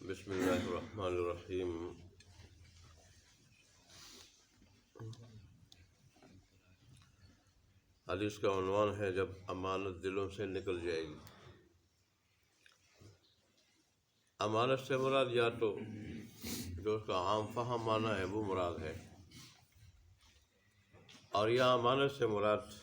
بسم اللہ الرحمن الرحیم۔ حدیث کا عنوان ہے جب امانت دلوں سے نکل جائے گی۔ امانت سے مراد یا تو جو اس کا عام فہم معنی ہے وہ مراد ہے، اور یا امانت سے مراد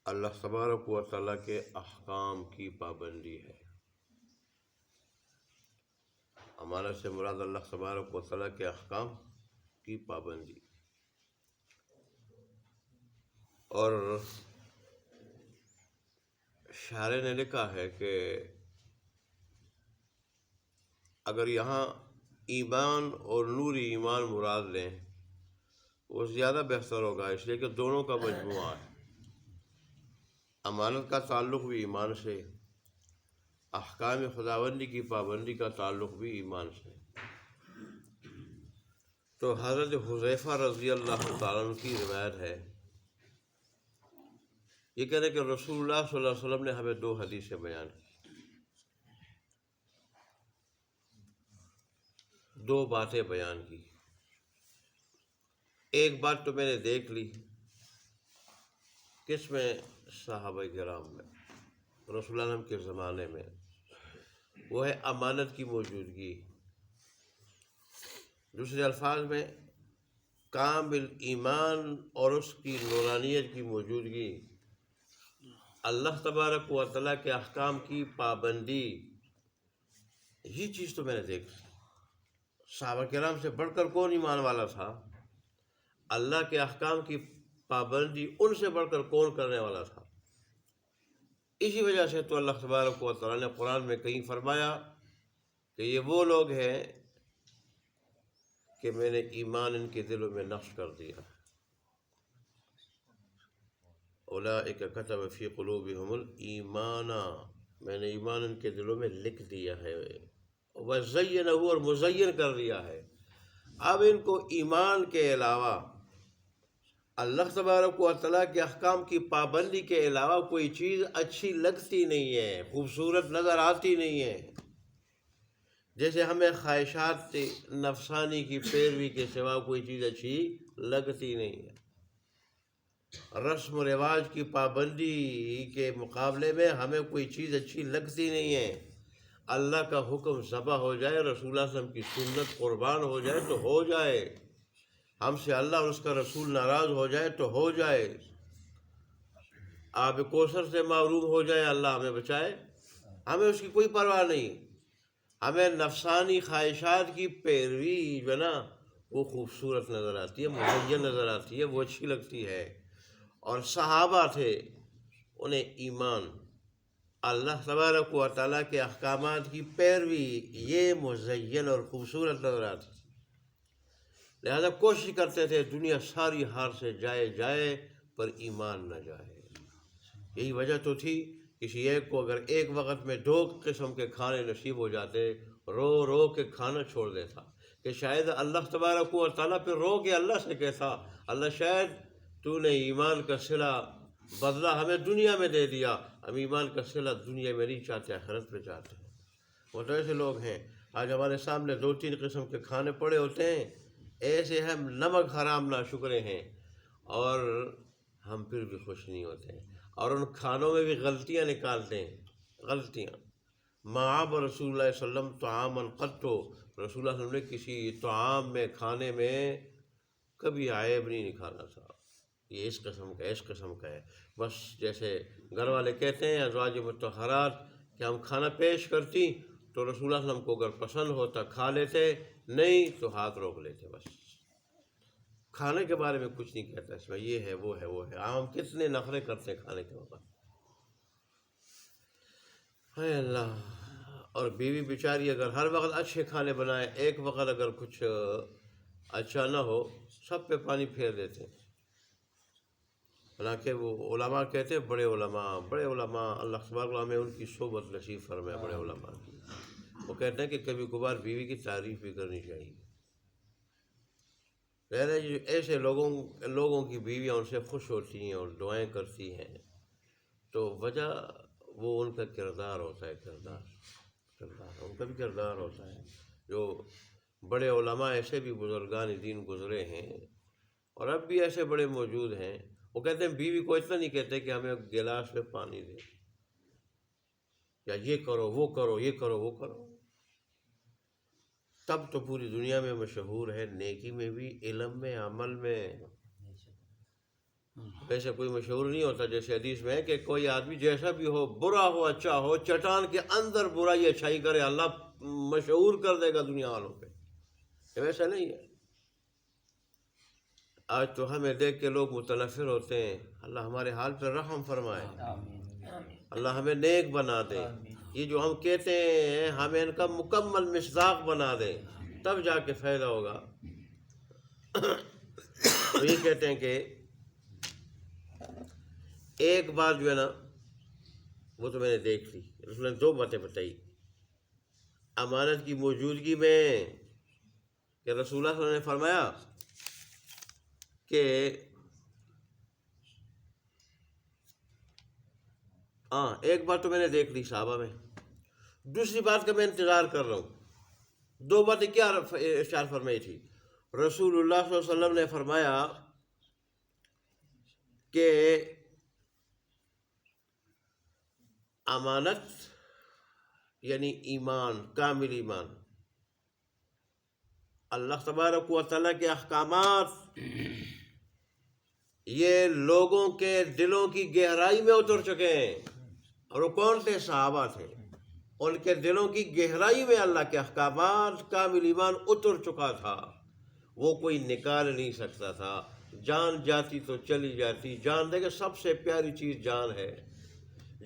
اللہ تبارک و تعالیٰ کے احکام کی پابندی ہے۔ امانت سے مراد اللہ تبارک و تعالیٰ کے احکام کی پابندی، اور شارح نے لکھا ہے کہ اگر یہاں ایمان اور نوری ایمان مراد لیں وہ زیادہ بہتر ہوگا، اس لیے کہ دونوں کا مجموعہ ہے۔ امانت کا تعلق بھی ایمان سے، احکام خداوندی کی پابندی کا تعلق بھی ایمان سے۔ تو حضرت حذیفہ رضی اللہ تعالیٰ عنہ کی روایت ہے، یہ کہہ رہے کہ رسول اللہ صلی اللہ علیہ وسلم نے ہمیں دو حدیثیں بیان کی، دو باتیں بیان کی۔ ایک بات تو میں نے دیکھ لی، کس میں؟ صحابہ کرام میں، رسول اللہ صلی اللہ علیہ وسلم کے زمانے میں، وہ ہے امانت کی موجودگی۔ دوسرے الفاظ میں کامل ایمان اور اس کی نورانیت کی موجودگی، اللہ تبارک و تعالیٰ کے احکام کی پابندی، یہ چیز تو میں نے دیکھی۔ صحابہ کرام سے بڑھ کر کون ایمان والا تھا؟ اللہ کے احکام کی پابندی ان سے بڑھ کر کون کرنے والا تھا؟ اسی وجہ سے تو اللہ تبارک و تعالیٰ نے قرآن میں کہیں فرمایا کہ یہ وہ لوگ ہیں کہ میں نے ایمان ان کے دلوں میں نقش کر دیا۔ اولئک کتب فی قلوبہم الایمان، میں نے ایمان ان کے دلوں میں لکھ دیا ہے، وزینہ، اور مزین کر دیا ہے۔ اب ان کو ایمان کے علاوہ، اللہ تبارک و تعالیٰ کے احکام کی پابندی کے علاوہ کوئی چیز اچھی لگتی نہیں ہے، خوبصورت نظر آتی نہیں ہے۔ جیسے ہمیں خواہشات نفسانی کی پیروی کے سوا کوئی چیز اچھی لگتی نہیں ہے۔ رسم و رواج کی پابندی کے مقابلے میں ہمیں کوئی چیز اچھی لگتی نہیں ہے۔ اللہ کا حکم ذبح ہو جائے، رسول اللہ صلی اللہ علیہ وسلم کی سنت قربان ہو جائے تو ہو جائے، ہم سے اللہ اور اس کا رسول ناراض ہو جائے تو ہو جائے، آب کوثر سے محروم ہو جائے، اللہ ہمیں بچائے، ہمیں اس کی کوئی پرواہ نہیں۔ ہمیں نفسانی خواہشات کی پیروی جو ہے نا وہ خوبصورت نظر آتی ہے، مزین نظر آتی ہے، وہ اچھی لگتی ہے۔ اور صحابہ تھے، انہیں ایمان، اللہ تبارک و تعالیٰ کے احکامات کی پیروی، یہ مزین اور خوبصورت نظر آتی تھی، لہذا کوشش کرتے تھے دنیا ساری ہار سے جائے پر ایمان نہ جائے۔ یہی وجہ تو تھی، کسی ایک کو اگر ایک وقت میں 2 قسم کے کھانے نصیب ہو جاتے، رو رو کے کھانا چھوڑ دیتا، کہ شاید اللہ تبارک و تعالیٰ پہ رو کے اللہ سے کہتا، اللہ شاید تو نے ایمان کا صلہ بدلہ ہمیں دنیا میں دے دیا، ہم ایمان کا صلہ دنیا میں نہیں چاہتے، آخرت میں چاہتے ہیں۔ وہ تو ایسے لوگ ہیں، آج ہمارے سامنے 2-3 قسم کے کھانے پڑے ہوتے ہیں، ایسے ہم نمک حرام ناشکرے ہیں، اور ہم پھر بھی خوش نہیں ہوتے ہیں، اور ان کھانوں میں بھی غلطیاں نکالتے ہیں، غلطیاں۔ معاب رسول اللہ صلی اللہ علیہ وسلم طعاما قط، رسول اللہ صلی اللہ علیہ وسلم نے کسی طعام میں، کھانے میں کبھی عیب نہیں نکالا تھا، یہ اس قسم کا، اس قسم کا ہے۔ بس جیسے گھر والے کہتے ہیں ازواج مطہرات کہ ہم کھانا پیش کرتی تو رسول اللہ صلی اللہ علیہ وسلم کو اگر پسند ہوتا کھا لیتے، نہیں تو ہاتھ روک لیتے، بس کھانے کے بارے میں کچھ نہیں کہتا، اس میں یہ ہے وہ ہے وہ ہے۔ ہم کتنے نخرے کرتے ہیں کھانے کے وقت، ہے اللہ۔ اور بیوی بیچاری اگر ہر وقت اچھے کھانے بنائے، ایک وقت اگر کچھ اچھا نہ ہو، سب پہ پانی پھیر دیتے ہیں۔ حالانکہ وہ علماء کہتے ہیں، بڑے علماء اللہ تبارک ہمیں ان کی صحبت نصیب فرمائے، بڑے علماء کی، وہ کہتے ہیں کہ کبھی کبھار بیوی کی تعریف بھی کرنی چاہیے۔ ایسے لوگوں کی بیویاں ان سے خوش ہوتی ہیں اور دعائیں کرتی ہیں، تو وجہ وہ ان کا کردار ہوتا ہے، کردار۔ کردار، ان کا بھی کردار ہوتا ہے. جو بڑے علماء ایسے بھی بزرگان دین گزرے ہیں اور اب بھی ایسے بڑے موجود ہیں، وہ کہتے ہیں بیوی کو اتنا نہیں کہتے کہ ہمیں گلاس میں پانی دے، یا یہ کرو وہ کرو، یہ کرو وہ کرو. تب تو پوری دنیا میں مشہور ہے، نیکی میں بھی، علم میں، عمل میں. ویسے کوئی مشہور نہیں ہوتا، جیسے حدیث میں ہے کہ کوئی آدمی جیسا بھی ہو، برا ہو اچھا ہو، چٹان کے اندر برائی اچھائی کرے، اللہ مشہور کر دے گا دنیا والوں پہ. ویسا نہیں ہے. آج تو ہمیں دیکھ کے لوگ متنفر ہوتے ہیں. اللہ ہمارے حال پہ رحم فرمائے، اللہ ہمیں نیک بنا دے. یہ جو ہم کہتے ہیں ہمیں ان کا مکمل مصداق بنا دے، تب جا کے فائدہ ہوگا. تو یہ کہتے ہیں کہ ایک بات جو ہے نا وہ تو میں نے دیکھ لی، رسول نے 2 باتیں بتائی امانت کی موجودگی میں. کہ رسول اللہ صلی اللہ علیہ وسلم نے فرمایا کہ ایک بات تو میں نے دیکھ لی صحابہ میں، دوسری بات کا میں انتظار کر رہا ہوں. 2 باتیں کیا ارشاد فرمائی تھی؟ رسول اللہ صلی اللہ علیہ وسلم نے فرمایا کہ امانت یعنی ایمان، کامل ایمان. اللہ تبارک و تعالیٰ کے احکامات یہ لوگوں کے دلوں کی گہرائی میں اتر چکے ہیں. اور وہ کون تھے؟ صحابہ تھے. ان کے دلوں کی گہرائی میں اللہ کے احکامات، کامل ایمان اتر چکا تھا. وہ کوئی نکال نہیں سکتا تھا. جان جاتی تو چلی جاتی. جان دیکھیں سب سے پیاری چیز جان ہے.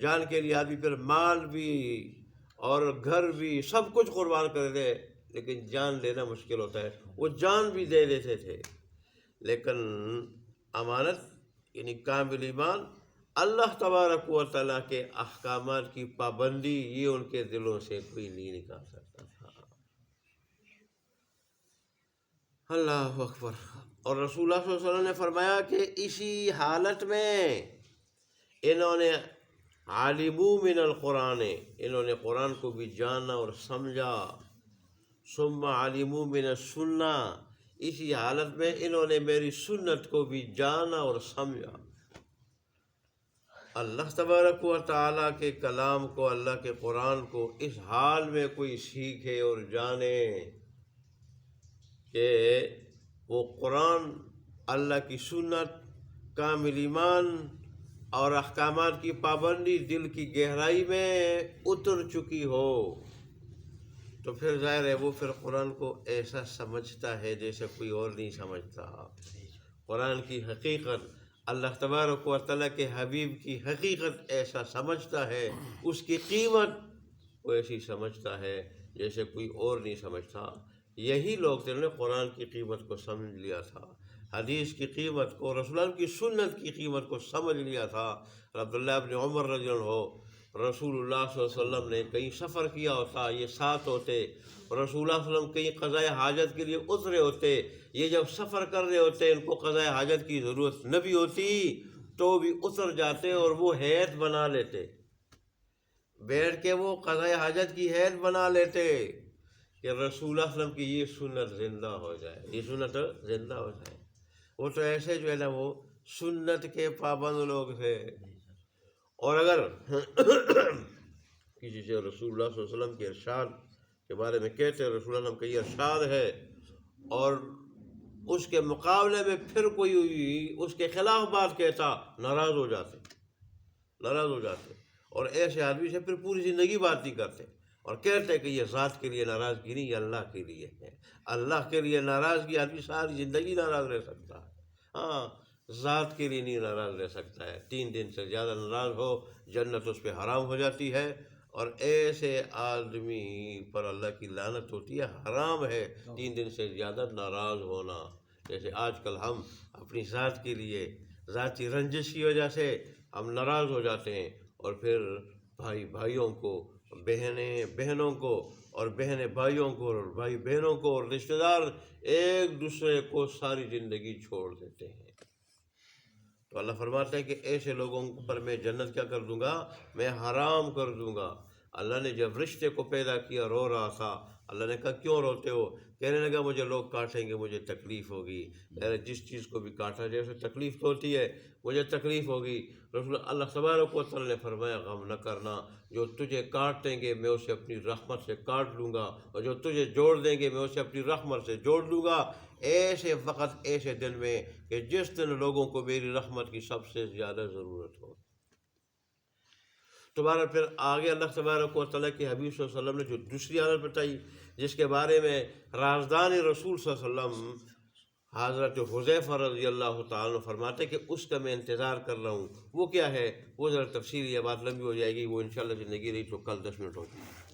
جان کے لیے آدمی پھر مال بھی اور گھر بھی سب کچھ قربان کر دے، لیکن جان لینا مشکل ہوتا ہے. وہ جان بھی دے دیتے تھے. لیکن امانت یعنی کامل ایمان، اللہ تبارک و تعالیٰ کے احکامات کی پابندی، یہ ان کے دلوں سے کوئی نہیں نکال سکتا تھا. اللہ اکبر. اور رسول اللہ صلی اللہ علیہ وسلم نے فرمایا کہ اسی حالت میں انہوں نے عالمو من القرآن، انہوں نے قرآن کو بھی جانا اور سمجھا. ثم عالمو من السنہ، اسی حالت میں انہوں نے میری سنت کو بھی جانا اور سمجھا. اللہ تبارک و تعالیٰ کے کلام کو، اللہ کے قرآن کو اس حال میں کوئی سیکھے اور جانے کہ وہ قرآن، اللہ کی سنت، کامل ایمان اور احکامات کی پابندی دل کی گہرائی میں اتر چکی ہو، تو پھر ظاہر ہے وہ پھر قرآن کو ایسا سمجھتا ہے جیسے کوئی اور نہیں سمجھتا. قرآن کی حقیقت، اللہ تبارک و تعالیٰ کے حبیب کی حقیقت ایسا سمجھتا ہے، اس کی قیمت وہ ایسی سمجھتا ہے جیسے کوئی اور نہیں سمجھتا. یہی لوگ جنہوں نے قرآن کی قیمت کو سمجھ لیا تھا، حدیث کی قیمت کو، رسول اللہ کی سنت کی قیمت کو سمجھ لیا تھا. عبداللہ ابن عمر رضی اللہ عنہ، رسول اللہ صلی اللہ علیہ وسلم نے کہیں سفر کیا ہوتا، یہ ساتھ ہوتے. رسول اللہ صلی اللہ علیہ وسلم کہیں قضائے حاجت کے لیے اترے ہوتے، یہ جب سفر کر رہے ہوتے، ان کو قضائے حاجت کی ضرورت نہ بھی ہوتی تو بھی اتر جاتے اور وہ ہیئت بنا لیتے. بیٹھ کے وہ قضائے حاجت کی ہیئت بنا لیتے کہ رسول اللہ صلی اللہ علیہ وسلم کی یہ سنت زندہ ہو جائے، یہ سنت زندہ ہو جائے. وہ تو ایسے جو ہے نا وہ سنت کے پابند لوگ تھے. اور اگر کسی سے رسول اللہ صلی اللہ علیہ وسلم کے ارشاد کے بارے میں کہتے ہیں رسول اللہ صلی اللہ علیہ وسلم کا یہ ارشاد ہے، اور اس کے مقابلے میں پھر کوئی اس کے خلاف بات کہتا، ناراض ہو جاتے، ناراض ہو جاتے. اور ایسے آدمی سے پھر پوری زندگی بات نہیں کرتے اور کہتے کہ یہ ذات کے لیے ناراضگی نہیں، یہ اللہ کے لیے ہے. اللہ کے لیے ناراضگی آدمی ساری زندگی ناراض رہ سکتا ہے، ہاں ذات کے لیے نہیں ناراض رہ سکتا ہے. 3 دن سے زیادہ ناراض ہو جنت اس پہ حرام ہو جاتی ہے، اور ایسے آدمی پر اللہ کی لعنت ہوتی ہے. حرام ہے 3 دن سے زیادہ ناراض ہونا. جیسے آج کل ہم اپنی ذات کے لیے، ذاتی رنجش کی وجہ سے ہم ناراض ہو جاتے ہیں، اور پھر بھائی بھائیوں کو، بہنیں بہنوں کو، اور بہنیں بھائیوں کو، اور بھائی بہنوں کو، اور رشتہ دار ایک دوسرے کو ساری زندگی چھوڑ دیتے ہیں. تو اللہ فرماتا ہے کہ ایسے لوگوں پر میں جنت کیا کر دوں گا؟ میں حرام کر دوں گا. اللہ نے جب رشتے کو پیدا کیا رو رہا تھا، اللہ نے کہا کیوں روتے ہو؟ کہنے لگا مجھے لوگ کاٹیں گے، مجھے تکلیف ہوگی۔ جس چیز کو بھی کاٹا جائے اسے تکلیف تو ہوتی ہے، مجھے تکلیف ہوگی۔ رسول اللہ تبارک و تعالیٰ نے فرمایا غم نہ کرنا، جو تجھے کاٹ دیں گے میں اسے اپنی رحمت سے کاٹ لوں گا، اور جو تجھے جوڑ دیں گے میں اسے اپنی رحمت سے جوڑ لوں گا، ایسے وقت ایسے دن میں کہ جس دن لوگوں کو میری رحمت کی سب سے زیادہ ضرورت ہو۔ دوبارہ پھر آگے اللہ تبارک و تعالیٰ کے حبیب صلی اللہ علیہ وسلم نے جو دوسری حالت بتائی، جس کے بارے میں رازدان رسول صلی اللہ علیہ وسلم حضرت حذیفہ رضی اللہ تعالیٰ عنہ فرماتے کہ اس کا میں انتظار کر رہا ہوں، وہ کیا ہے؟ وہ ذرا تفصیل، یہ بات لمبی ہو جائے گی، وہ انشاءاللہ زندگی رہی تو کل 10 منٹ ہوتی ہے۔